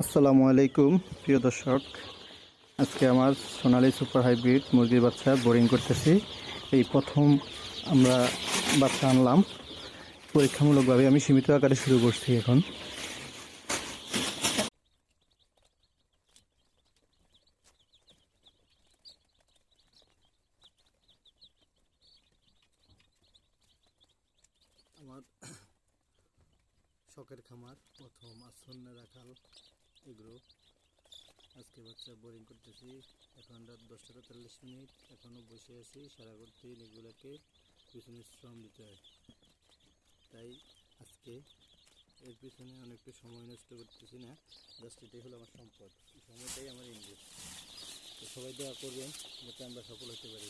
আসসালামু আলাইকুম প্রিয় দর্শক। আজকে আমার সোনালী সুপার হাইব্রিড মুরগির বাচ্চা বোরিং করতেছি। এই প্রথম আমরা বাচ্চা আনলাম, পরীক্ষামূলকভাবে আমি সীমিত আকারে শুরু করছি। এখন আমার শখের খামার প্রথম আসন্ন রাখাল এগুলো আজকে বাচ্চা বোরিং করতেছি। এখন রাত 10:43। এখনও বসে আছি, সারা করতে এগুলোকে পিছনে শ্রম দিতে হয়, তাই আজকে এর পিছনে অনেকটা সময় নষ্ট করতেছি না। জাস্ট এটাই হলো আমার সম্পদ, এই সময়টাই আমার ইনভেস্ট। তো সবাই দোয়া করবেন যাতে আমরা সফল হতে পারি।